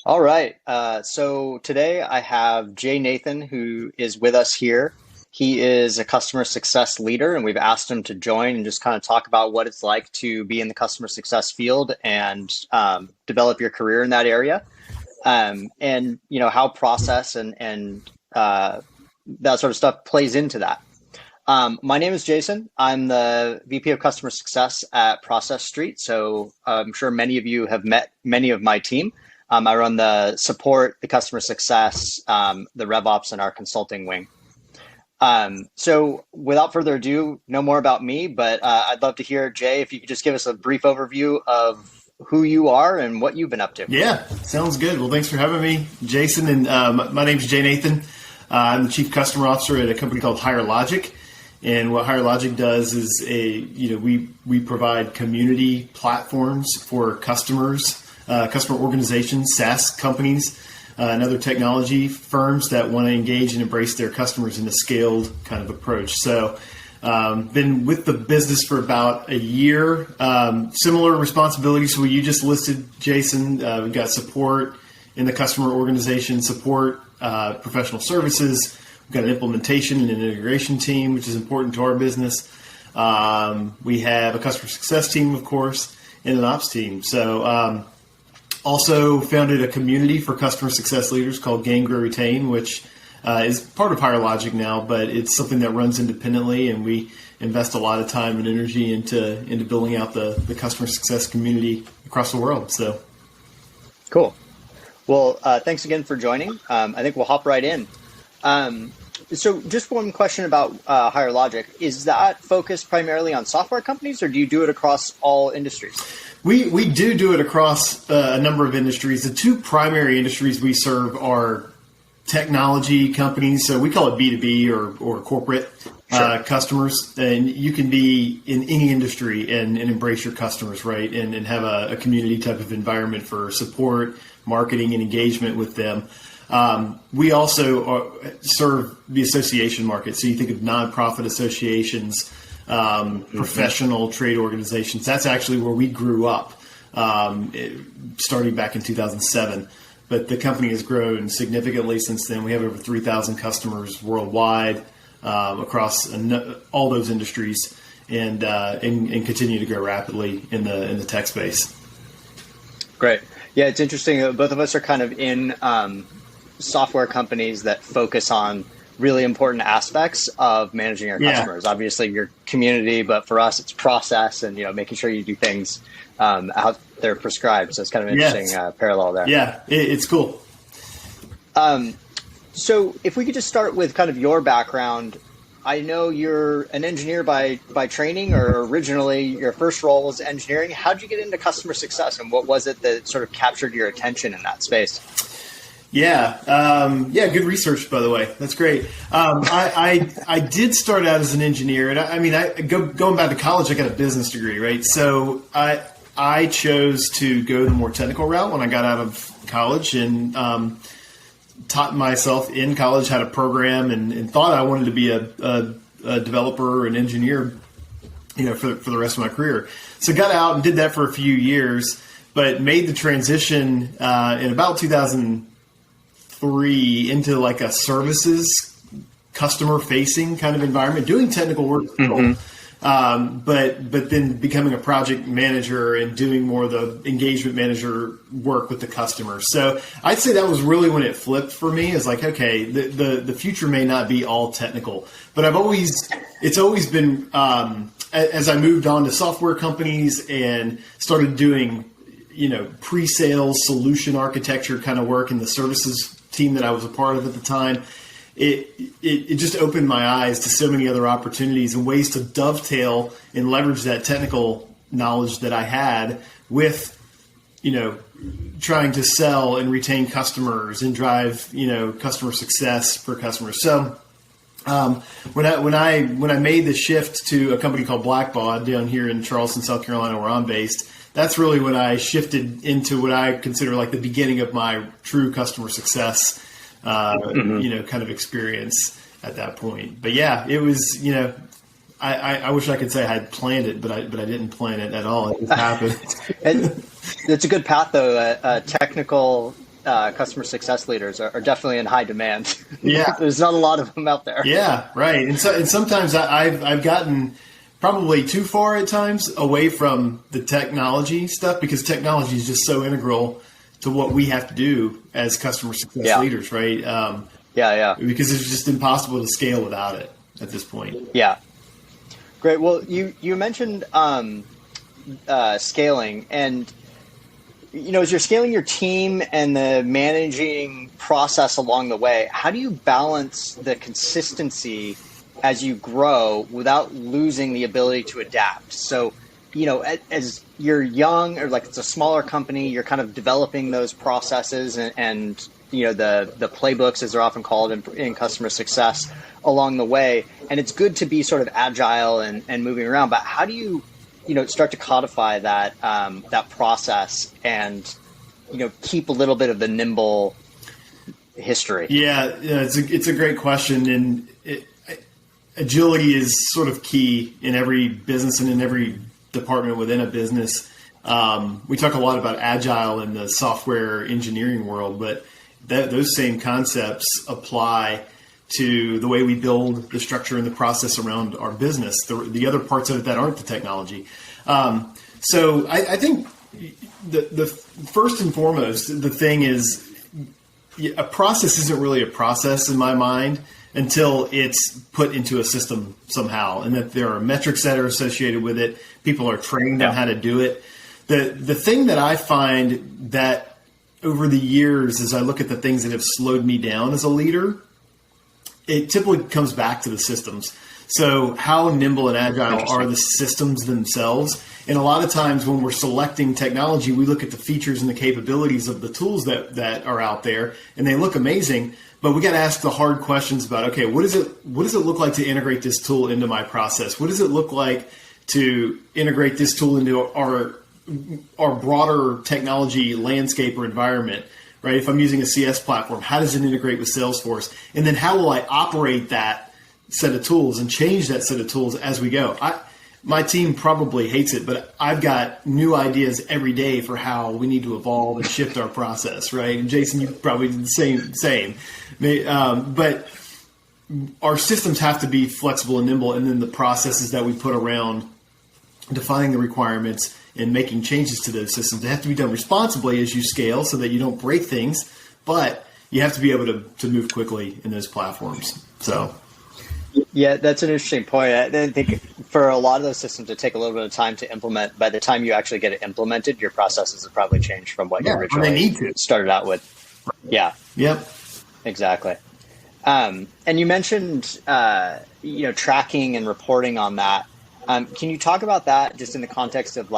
All right. So today I have Jay Nathan, who is with us here. He is a customer success leader, and we've asked him to join and just kind of talk about what it's like to be in the customer success field and develop your career in that area. And how process and that sort of stuff plays into that. My name is Jason. I'm the VP of Customer Success at Process Street. So I'm sure many of you have met many of my team. I run the support, the customer success, the RevOps, and our consulting wing. So without further ado, know more about me, but I'd love to hear, Jay, if you could just give us a brief overview of who you are and what you've been up to. Yeah, sounds good. Well, thanks for having me, Jason. And my name's Jay Nathan. I'm the Chief Customer Officer at a company called Higher Logic. And what Higher Logic does is we provide community platforms for customers, customer organizations, SaaS companies, and other technology firms that want to engage and embrace their customers in a scaled kind of approach. So been with the business for about a year. Similar responsibilities to what you just listed, Jason. We've got support in the customer organization, support, professional services. We've got an implementation and an integration team, which is important to our business. We have a customer success team, of course, and an ops team. So also founded a community for customer success leaders called Gain, Grow, Retain, which is part of Higher Logic now, but it's something that runs independently, and we invest a lot of time and energy into building out the customer success community across the world. So cool. Well, thanks again for joining. I think we'll hop right in. So just one question about Higher Logic. Is that focused primarily on software companies, or do you do it across all industries? We do it across a number of industries. The two primary industries we serve are technology companies. So we call it B2B or corporate customers. And you can be in any industry and embrace your customers, right? And have a community type of environment for support, marketing, and engagement with them. We also serve the association market. So you think of nonprofit associations, professional trade organizations. That's actually where we grew up, starting back in 2007. But the company has grown significantly since then. We have over 3,000 customers worldwide across all those industries, and continue to grow rapidly in the tech space. Great. Yeah, it's interesting. Both of us are kind of in software companies that focus on really important aspects of managing our customers. Obviously, your community, but for us, it's process and making sure you do things how they're prescribed. So it's kind of an interesting parallel there. Yeah, it's cool. So if we could just start with kind of your background. I know you're an engineer by training, or originally your first role was engineering. How did you get into customer success, and what was it that sort of captured your attention in that space? Yeah. Good research, by the way. That's great. I did start out as an engineer, and going back to college, I got a business degree, right? So I chose to go the more technical route when I got out of college, and taught myself in college how to program, and thought I wanted to be a developer or an engineer, for the rest of my career. So got out and did that for a few years, but made the transition in about 2003 into like a services, customer facing kind of environment, doing technical work, but then becoming a project manager and doing more of the engagement manager work with the customer. So I'd say that was really when it flipped for me. It's like, okay, the future may not be all technical, but it's always been, as I moved on to software companies and started doing, pre-sales solution architecture kind of work in the services team that I was a part of at the time, it just opened my eyes to so many other opportunities and ways to dovetail and leverage that technical knowledge that I had with, trying to sell and retain customers and drive, customer success for customers. So when I made the shift to a company called Blackbaud down here in Charleston, South Carolina, where I'm based, that's really when I shifted into what I consider like the beginning of my true customer success, kind of experience at that point. But yeah, it was, I wish I could say I had planned it, but I didn't plan it at all. It just happened. And it's a good path, though. A technical customer success leaders are definitely in high demand. Yeah. There's not a lot of them out there. Yeah, right. And sometimes I've gotten probably too far at times away from the technology stuff, because technology is just so integral to what we have to do as customer success leaders, right? Because it's just impossible to scale without it at this point. Yeah. Great. Well, you mentioned scaling, and as you're scaling your team and the managing process along the way, how do you balance the consistency as you grow without losing the ability to adapt? So, as you're young, or like it's a smaller company, you're kind of developing those processes and the playbooks, as they're often called in customer success, along the way. And it's good to be sort of agile and moving around. But how do you start to codify that process and keep a little bit of the nimble history? Yeah, it's a great question, and agility is sort of key in every business and in every department within a business. We talk a lot about agile in the software engineering world, but those same concepts apply to the way we build the structure and the process around our business, the other parts of it that aren't the technology. So I think the first and foremost, the thing is, a process isn't really a process in my mind until it's put into a system somehow, and that there are metrics that are associated with it. People are trained on how to do it. The thing that I find that over the years, as I look at the things that have slowed me down as a leader, it typically comes back to the systems. So how nimble and agile are the systems themselves? And a lot of times when we're selecting technology, we look at the features and the capabilities of the tools that are out there, and they look amazing. But we got to ask the hard questions about, okay, what does it look like to integrate this tool into my process? What does it look like to integrate this tool into our broader technology landscape or environment? Right? If I'm using a CS platform, how does it integrate with Salesforce? And then how will I operate that set of tools and change that set of tools as we go? My team probably hates it, but I've got new ideas every day for how we need to evolve and shift our process, right? And Jason, you probably did the same. But our systems have to be flexible and nimble, and then the processes that we put around defining the requirements and making changes to those systems, they have to be done responsibly as you scale so that you don't break things, but you have to be able to move quickly in those platforms. So, yeah, that's an interesting point. I think for a lot of those systems, it take a little bit of time to implement. By the time you actually get it implemented, your processes have probably changed from what you originally started out with. Yeah. Yep. Exactly. And you mentioned, tracking and reporting on that. Can you talk about that just in the context of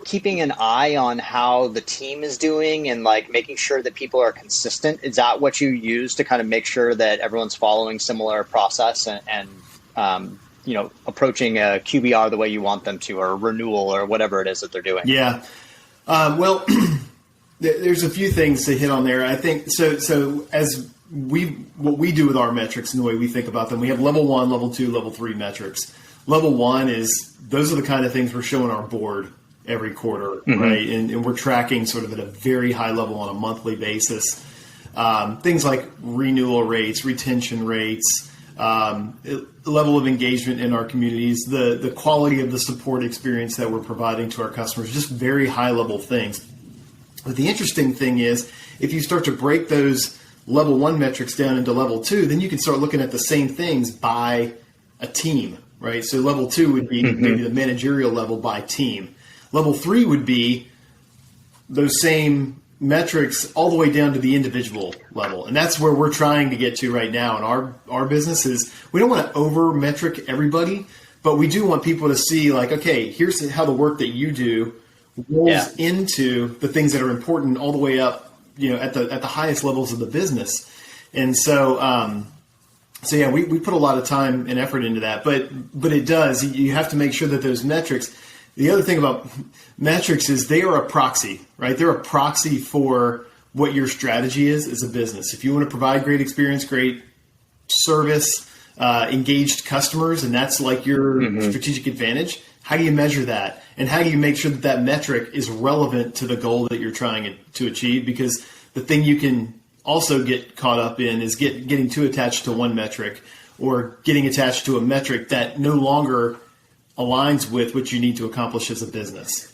keeping an eye on how the team is doing and making sure that people are consistent? Is that what you use to kind of make sure that everyone's following similar process and approaching a QBR the way you want them to, or a renewal, or whatever it is that they're doing? Yeah. Well, there's a few things to hit on there. I think so as what we do with our metrics and the way we think about them, we have level 1, level 2, level 3 metrics. Level 1 is, those are the kind of things we're showing our board every quarter, right? And we're tracking sort of at a very high level on a monthly basis. Things like renewal rates, retention rates, level of engagement in our communities, the quality of the support experience that we're providing to our customers, just very high level things. But the interesting thing is, if you start to break those level 1 metrics down into level 2, then you can start looking at the same things by a team, right? So level 2 would be maybe the managerial level by team. Level 3 would be those same metrics all the way down to the individual level. And that's where we're trying to get to right now in our business. Is we don't want to over metric everybody, but we do want people to see okay, here's how the work that you do rolls into the things that are important all the way up, at the highest levels of the business. And so, we put a lot of time and effort into that, but it does, you have to make sure that those metrics, the other thing about metrics is they are a proxy, right? They're a proxy for what your strategy is as a business. If you want to provide great experience, great service, engaged customers, and that's your strategic advantage, How do you measure that? And how do you make sure that that metric is relevant to the goal that you're trying to achieve? Because the thing you can also get caught up in is getting too attached to one metric, or getting attached to a metric that no longer aligns with what you need to accomplish as a business.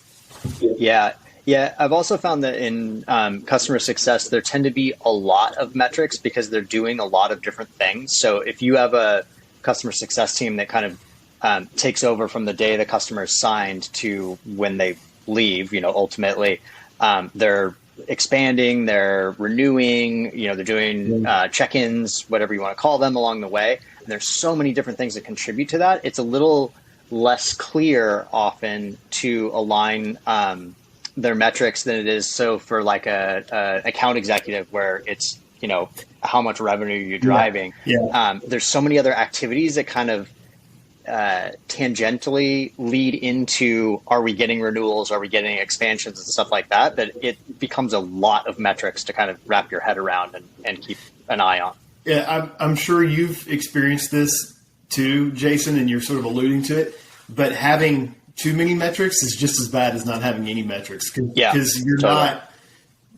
Yeah. Yeah. I've also found that in customer success, there tend to be a lot of metrics because they're doing a lot of different things. So if you have a customer success team that kind of takes over from the day the customer is signed to when they leave, ultimately, they're expanding, they're renewing, they're doing check-ins, whatever you want to call them along the way. And there's so many different things that contribute to that. It's a little less clear often to align their metrics than it is so for like a account executive where it's, how much revenue you're driving. There's so many other activities that kind of tangentially lead into, are we getting renewals? Are we getting expansions and stuff like that? That it becomes a lot of metrics to kind of wrap your head around and keep an eye on. Yeah, I'm sure you've experienced this too, Jason, and you're sort of alluding to it. But having too many metrics is just as bad as not having any metrics. Because you're not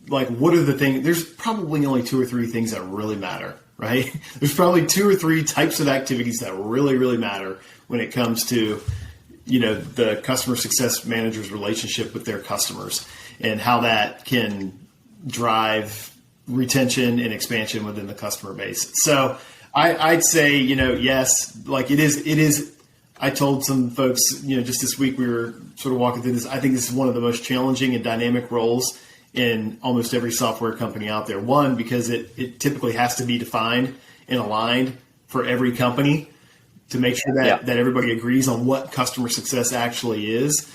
like, what are the things? There's probably only 2 or 3 things that really matter, right? There's probably 2 or 3 types of activities that really, really matter when it comes to, the customer success manager's relationship with their customers and how that can drive retention and expansion within the customer base. So I'd say, yes, like it is. I told some folks, just this week we were sort of walking through this. I think this is one of the most challenging and dynamic roles in almost every software company out there. One, because it typically has to be defined and aligned for every company to make sure that everybody agrees on what customer success actually is.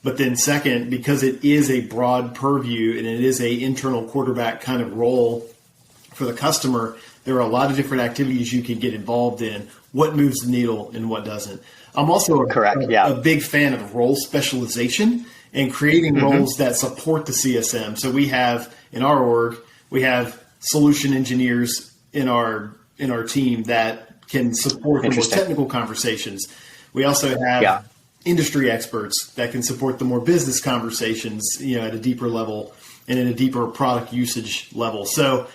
But then second, because it is a broad purview and it is a internal quarterback kind of role for the customer, there are a lot of different activities you can get involved in. What moves the needle and what doesn't. I'm also a big fan of role specialization and creating roles that support the CSM. So we have in our org, we have solution engineers in our team that can support the more technical conversations. We also have industry experts that can support the more business conversations, at a deeper level and in a deeper product usage level. So,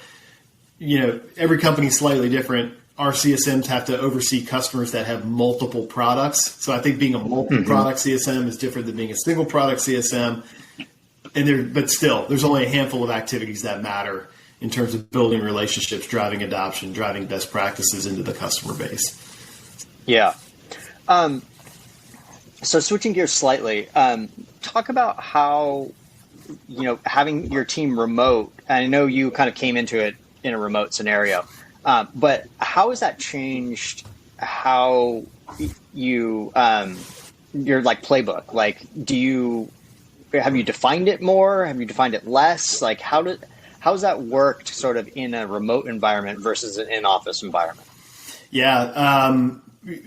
every company is slightly different. Our CSMs have to oversee customers that have multiple products. So I think being a multi-product CSM is different than being a single product CSM. But still, there's only a handful of activities that matter in terms of building relationships, driving adoption, driving best practices into the customer base. Yeah. So switching gears slightly, talk about how, having your team remote, and I know you kind of came into it in a remote scenario, but how has that changed how you, your like playbook? Like, have you defined it more? Have you defined it less? Like, how's that worked sort of in a remote environment versus an in-office environment? Yeah.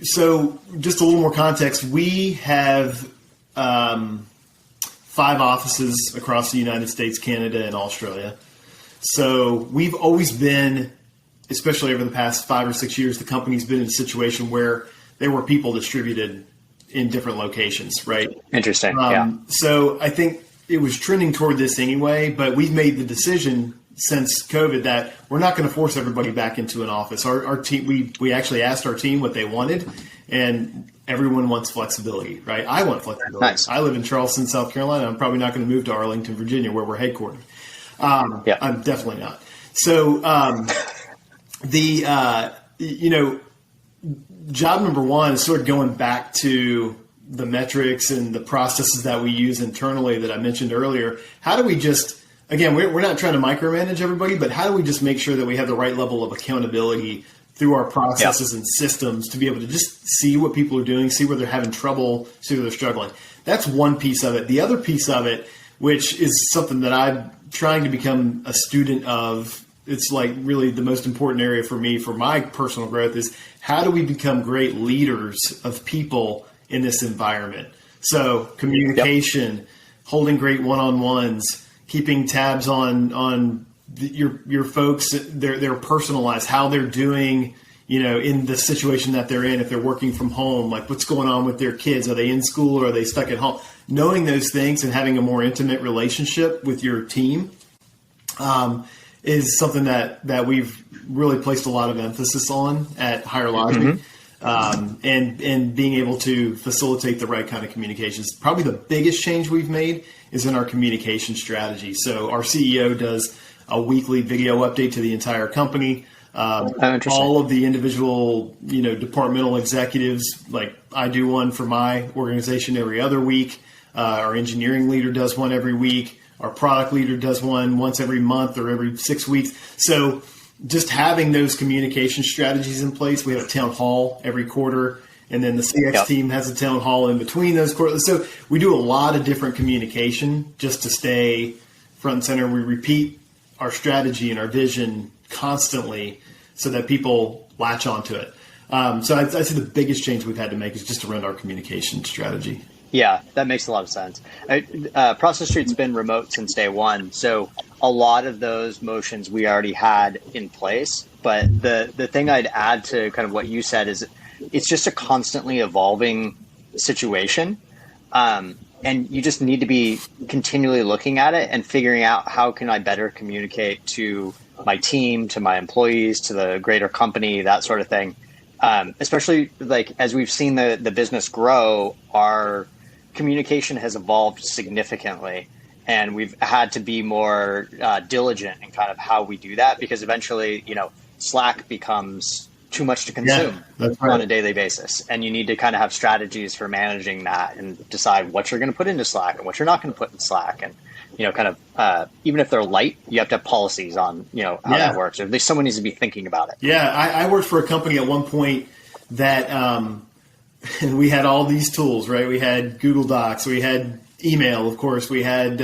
So just a little more context. We have 5 offices across the United States, Canada, and Australia. So we've always been, especially over the past 5 or 6 years, the company's been in a situation where there were people distributed in different locations, right? Interesting. So I think it was trending toward this anyway, but we've made the decision since COVID that we're not going to force everybody back into an office. Our team, we actually asked our team what they wanted, and everyone wants flexibility, right? I want flexibility. Nice. I live in Charleston, South Carolina. I'm probably not going to move to Arlington, Virginia, where we're headquartered. I'm definitely not. So job number one is sort of going back to the metrics and the processes that we use internally that I mentioned earlier. How do we just, again, we're not trying to micromanage everybody, but how do we just make sure that we have the right level of accountability through our processes and systems to be able to just see what people are doing, see where they're having trouble, see where they're struggling. That's one piece of it. The other piece of it, which is something that I'm trying to become a student of, it's like really the most important area for me, for my personal growth, is how do we become great leaders of people in this environment? So communication, holding great one-on-ones, keeping tabs on your folks, their personal lives, how they're doing, in the situation that they're in, if they're working from home, like what's going on with their kids? Are they in school or are they stuck at home? Knowing those things and having a more intimate relationship with your team is something that we've really placed a lot of emphasis on at Higher Logic. And being able to facilitate the right kind of communications. Probably the biggest change we've made is in our communication strategy. So our CEO does a weekly video update to the entire company. All of the individual, departmental executives, like I do one for my organization every other week. Our engineering leader does one every week. Our product leader does one once every month or every 6 weeks. So just having those communication strategies in place. We have a town hall every quarter, and then the CX team has a town hall in between those quarters. So we do a lot of different communication just to stay front and center. We repeat our strategy and our vision constantly so that people latch onto it. So I'd say the biggest change we've had to make is just around our communication strategy. Yeah, that makes a lot of sense. Process Street's been remote since day one, so a lot of those motions we already had in place. But the thing I'd add to kind of what you said is it's just a constantly evolving situation. And you just need to be continually looking at it and figuring out how can I better communicate to my team, to my employees, to the greater company, that sort of thing. Especially like as we've seen the business grow, our communication has evolved significantly, and we've had to be more diligent in kind of how we do that, because eventually, Slack becomes too much to consume on a daily basis, and you need to kind of have strategies for managing that and decide what you're going to put into Slack and what you're not going to put in Slack, and even if they're light, you have to have policies on how that works, or at least someone needs to be thinking about it. I worked for a company at one point that and we had all these tools, right? We had Google Docs, we had email, of course, we had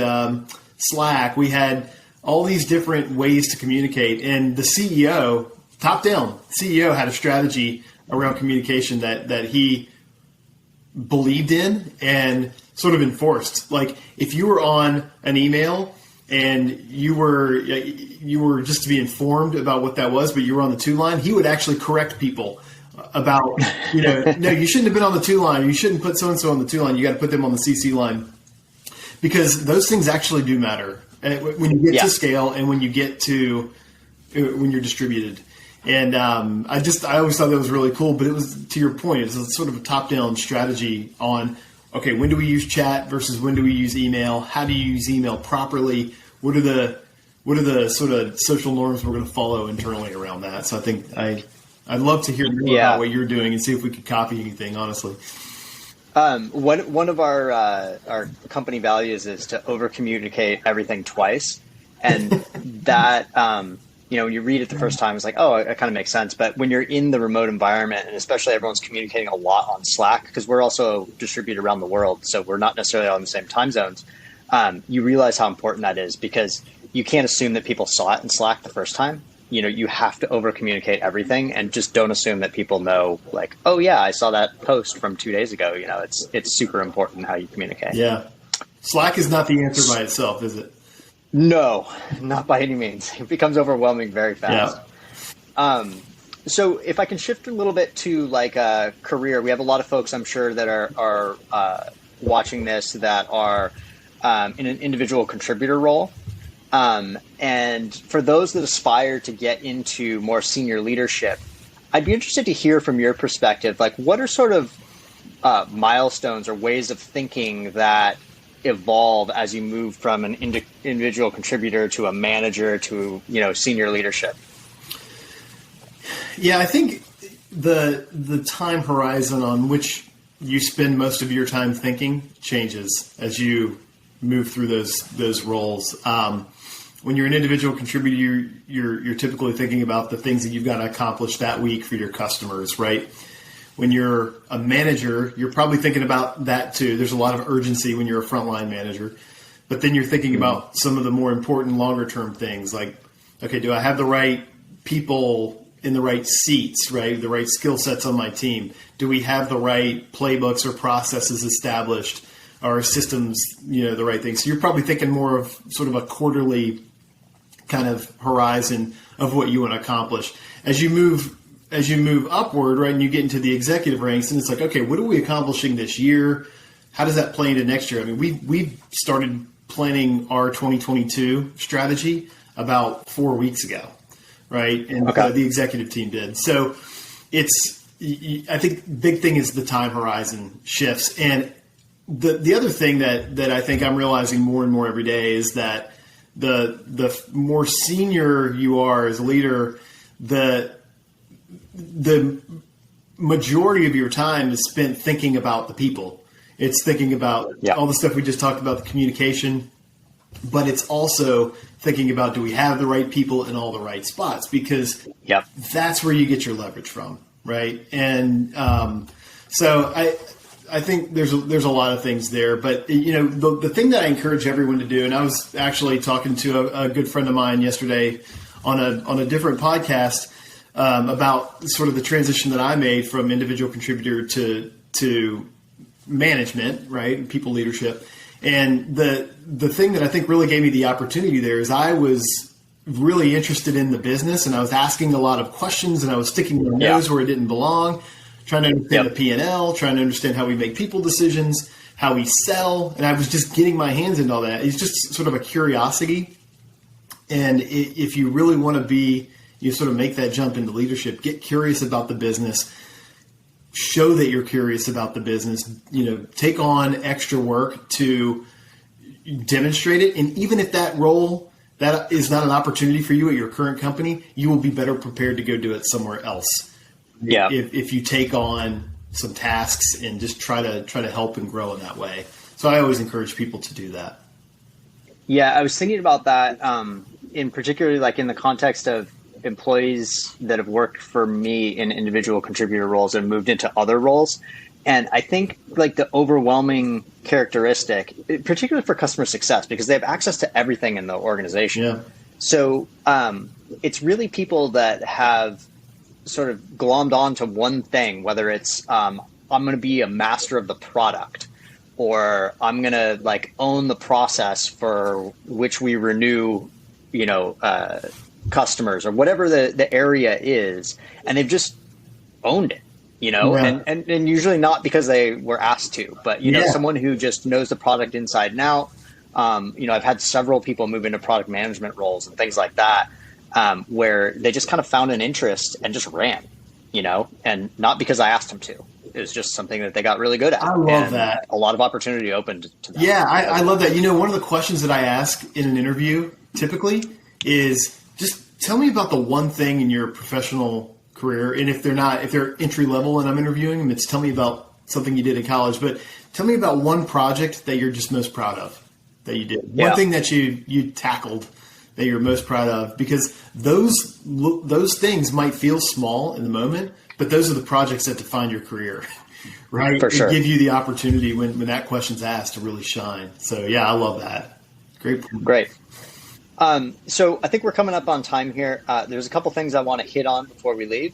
Slack, we had all these different ways to communicate. And the CEO, top down, CEO had a strategy around communication that he believed in and sort of enforced. Like if you were on an email and you were just to be informed about what that was, but you were on the to line, he would actually correct people about, no, you shouldn't have been on the to line. You shouldn't put so-and-so on the to line. You got to put them on the CC line, because those things actually do matter when you get to scale and when you get to when you're distributed. And I always thought that was really cool, but it was, to your point, it's a sort of a top-down strategy on, okay, when do we use chat versus when do we use email? How do you use email properly? What are the sort of social norms we're going to follow internally around that? So I think I'd love to hear more about what you're doing and see if we could copy anything, honestly. One of our company values is to over communicate everything twice, and that when you read it the first time, it's like, oh, it kind of makes sense. But when you're in the remote environment, and especially everyone's communicating a lot on Slack, because we're also distributed around the world, so we're not necessarily on the same time zones, you realize how important that is, because you can't assume that people saw it in Slack the first time. You have to over communicate everything, and just don't assume that people know, like, oh yeah, I saw that post from 2 days ago. It's super important how you communicate. Yeah. Slack is not the answer by itself, is it? No, not by any means. It becomes overwhelming very fast. Yeah. So if I can shift a little bit to like a career, we have a lot of folks, I'm sure, that are watching this that are in an individual contributor role. And for those that aspire to get into more senior leadership, I'd be interested to hear from your perspective, like what are sort of milestones or ways of thinking that evolve as you move from an individual contributor to a manager to, senior leadership? Yeah, I think the time horizon on which you spend most of your time thinking changes as you move through those roles. When you're an individual contributor, you're typically thinking about the things that you've got to accomplish that week for your customers, right? When you're a manager, you're probably thinking about that too. There's a lot of urgency when you're a frontline manager, but then you're thinking about some of the more important longer term things like, okay, do I have the right people in the right seats, right? The right skill sets on my team? Do we have the right playbooks or processes established? Our systems, the right things? So you're probably thinking more of sort of a quarterly kind of horizon of what you want to accomplish. As you move as you move upward, right, and you get into the executive ranks, and it's like, okay, what are we accomplishing this year? How does that play into next year? I mean, we started planning our 2022 strategy about 4 weeks ago, right? And the executive team did. So I think big thing is the time horizon shifts. And the other thing that I think I'm realizing more and more every day is that the more senior you are as a leader, the majority of your time is spent thinking about the people. It's thinking about all the stuff we just talked about, the communication, but it's also thinking about, do we have the right people in all the right spots? Because that's where you get your leverage from, right? And so I think there's a lot of things there, but the thing that I encourage everyone to do, and I was actually talking to a good friend of mine yesterday on a different podcast about sort of the transition that I made from individual contributor to management, right? People leadership. And the thing that I think really gave me the opportunity there is I was really interested in the business, and I was asking a lot of questions, and I was sticking my nose where it didn't belong, trying to understand the P&L, trying to understand how we make people decisions, how we sell. And I was just getting my hands into all that. It's just sort of a curiosity. And if you really want to you sort of make that jump into leadership, get curious about the business, show that you're curious about the business, take on extra work to demonstrate it. And even if that role, that is not an opportunity for you at your current company, you will be better prepared to go do it somewhere else. Yeah. If you take on some tasks and just try to help and grow in that way. So I always encourage people to do that. Yeah. I was thinking about that in particular, like in the context of employees that have worked for me in individual contributor roles and moved into other roles. And I think like the overwhelming characteristic, particularly for customer success, because they have access to everything in the organization. Yeah. So it's really people that have sort of glommed on to one thing, whether it's I'm going to be a master of the product, or I'm going to like own the process for which we renew, customers, or whatever the area is, and they've just owned it, and usually not because they were asked to, but someone who just knows the product inside and out. I've had several people move into product management roles and things like that, where they just kind of found an interest and just ran, and not because I asked them to. It was just something that they got really good at. I love that. A lot of opportunity opened to them. Yeah, I love that. One of the questions that I ask in an interview typically is just tell me about the one thing in your professional career. And if they're entry level and I'm interviewing them, it's tell me about something you did in college, but tell me about one project that you're just most proud of that you did. One thing that you tackled that you're most proud of, because those things might feel small in the moment, but those are the projects that define your career, right? For sure. Give you the opportunity when that question's asked to really shine. So I love that. Great. So I think we're coming up on time here. There's a couple things I want to hit on before we leave.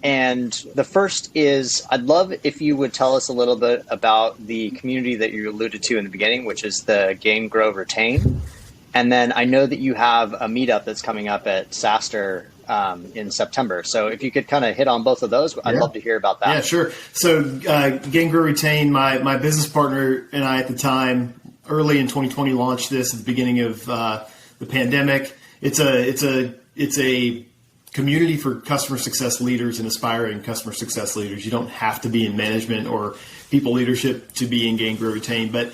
And the first is, I'd love if you would tell us a little bit about the community that you alluded to in the beginning, which is the Gain, Grow, Retain. And then I know that you have a meetup that's coming up at SaaStr in September. So if you could kind of hit on both of those, I'd love to hear about that. Yeah, sure. So Gain, Grow, Retain, my business partner and I at the time, early in 2020, launched this at the beginning of the pandemic. It's a community for customer success leaders and aspiring customer success leaders. You don't have to be in management or people leadership to be in Gain, Grow, Retain, but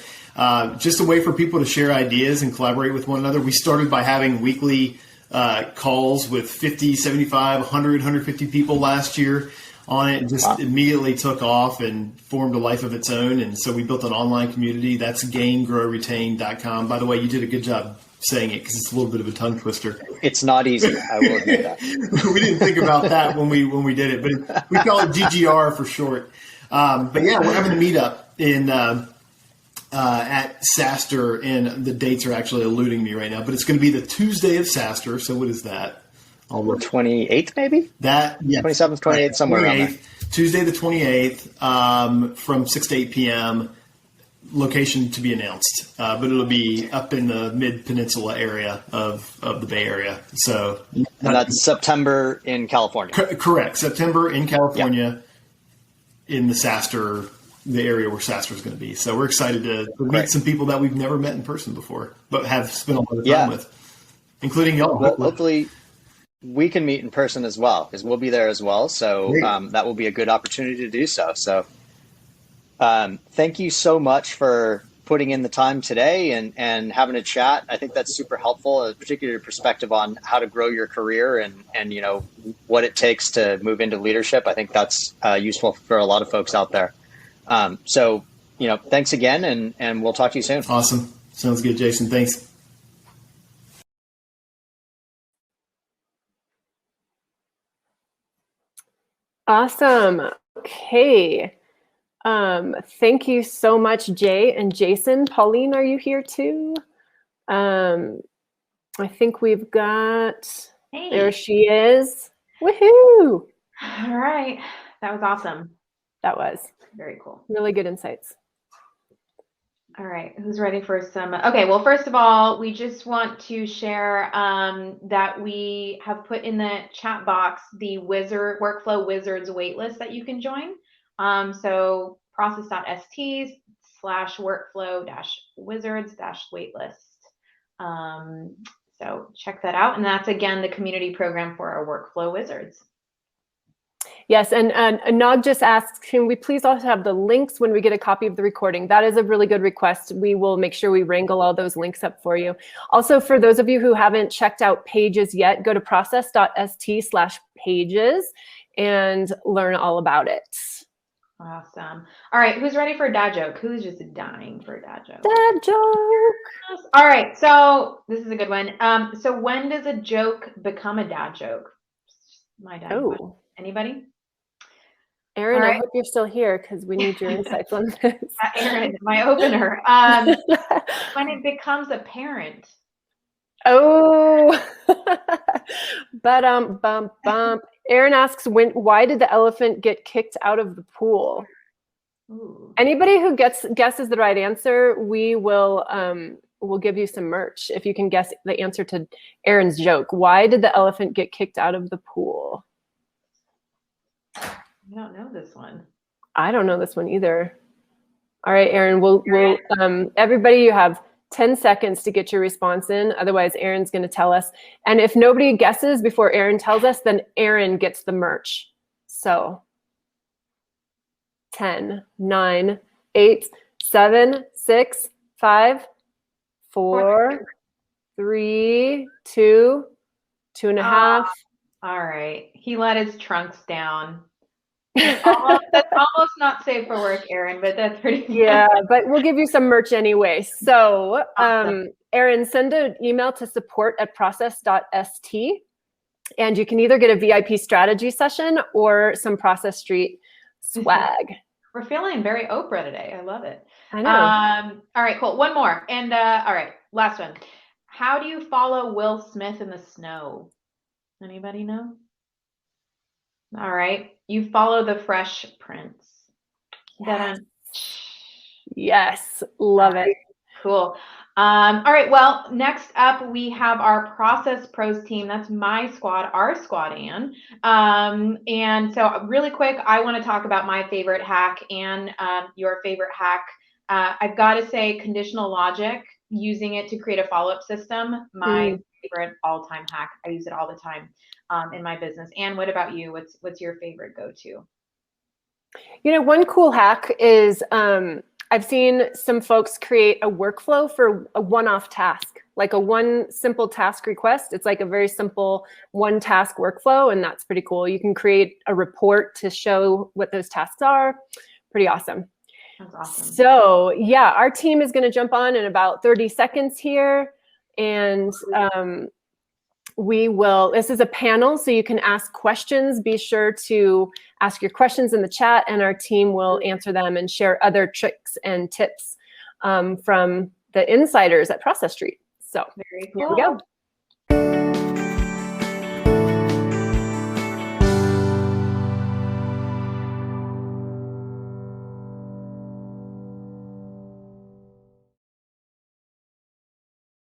just a way for people to share ideas and collaborate with one another. We started by having weekly calls with 50, 75, 100, 150 people last year on it, and just immediately took off and formed a life of its own. And so we built an online community. That's gaingrowretain.com. By the way, you did a good job saying it because it's a little bit of a tongue twister. It's not easy. I will admit that. We didn't think about that when we did it, but we call it GGR for short. But yeah, we're having a meetup at SaaStr, and the dates are actually eluding me right now, but it's going to be the Tuesday of SaaStr. So what is that? 28th, maybe? 27th, 28th, somewhere around there. Tuesday the 28th, from 6 to 8 p.m. location to be announced, but it'll be up in the mid-peninsula area of the Bay Area. So, and that's September in California. Correct. September in California, in the area where SaaStr is going to be. So we're excited to meet some people that we've never met in person before, but have spent a lot of time with, including y'all. Well, hopefully we can meet in person as well, because we'll be there as well. So that will be a good opportunity to do so. So thank you so much for putting in the time today and having a chat. I think that's super helpful, particularly your perspective on how to grow your career and you know, what it takes to move into leadership. I think that's useful for a lot of folks out there. So, you know, thanks again, and we'll talk to you soon. Awesome. Sounds good, Jason. Thanks. Awesome. Okay. Thank you so much, Jay and Jason. Pauline, are you here too? I think we've got, there she is. Woohoo! All right. That was awesome. That was very cool. Really good insights. All right. Who's ready for some? Okay. Well, first of all, we just want to share that we have put in the chat box the Workflow Wizards waitlist that you can join. So process.st/workflow-wizards-waitlist. So check that out. And that's, again, the community program for our Workflow Wizards. Yes, and Nog just asked, can we please also have the links when we get a copy of the recording? That is a really good request. We will make sure we wrangle all those links up for you. Also, for those of you who haven't checked out Pages yet, go to process.st/pages and learn all about it. Awesome. All right, who's ready for a dad joke? Who's just dying for a dad joke? Dad joke. All right, so this is a good one. So when does a joke become a dad joke? My dad. Oh. Anybody? Aaron, right. I hope you're still here because we need your insights on this. Aaron, my opener. When it becomes a parent. Oh, but bump. Aaron asks, why did the elephant get kicked out of the pool? Ooh. Anybody who guesses the right answer, we will we'll give you some merch if you can guess the answer to Aaron's joke. Why did the elephant get kicked out of the pool? I don't know this one. I don't know this one either. All right, Aaron, we'll everybody, you have 10 seconds to get your response in. Otherwise, Aaron's going to tell us. And if nobody guesses before Aaron tells us, then Aaron gets the merch. So 10, 9, 8, 7, 6, 5, 4, 3, 2, 2.5. All right. He let his trunks down. That's almost not safe for work, Aaron, but that's pretty good. Yeah, but we'll give you some merch anyway. So, Aaron, send an email to support@process.st, and you can either get a VIP strategy session or some Process Street swag. We're feeling very Oprah today. I love it. I know. All right, cool. One more. And all right, last one. How do you follow Will Smith in the snow? Anybody know? All right. You follow the Fresh Prince. Yes. Love it. Cool. All right. Well, next up, we have our Process Pros team. That's my squad, our squad, Anne. And so really quick, I want to talk about my favorite hack and your favorite hack. I've got to say conditional logic, using it to create a follow-up system, my favorite all-time hack. I use it all the time in my business. And what about you? What's your favorite go-to? You know, one cool hack is I've seen some folks create a workflow for a one-off task, like a one simple task request. It's like a very simple one task workflow, and that's pretty cool. You can create a report to show what those tasks are. Pretty awesome. That's awesome. So yeah, our team is going to jump on in about 30 seconds here. And this is a panel, so you can ask questions. Be sure to ask your questions in the chat, and our team will answer them and share other tricks and tips from the insiders at Process Street. So very cool. Here we go.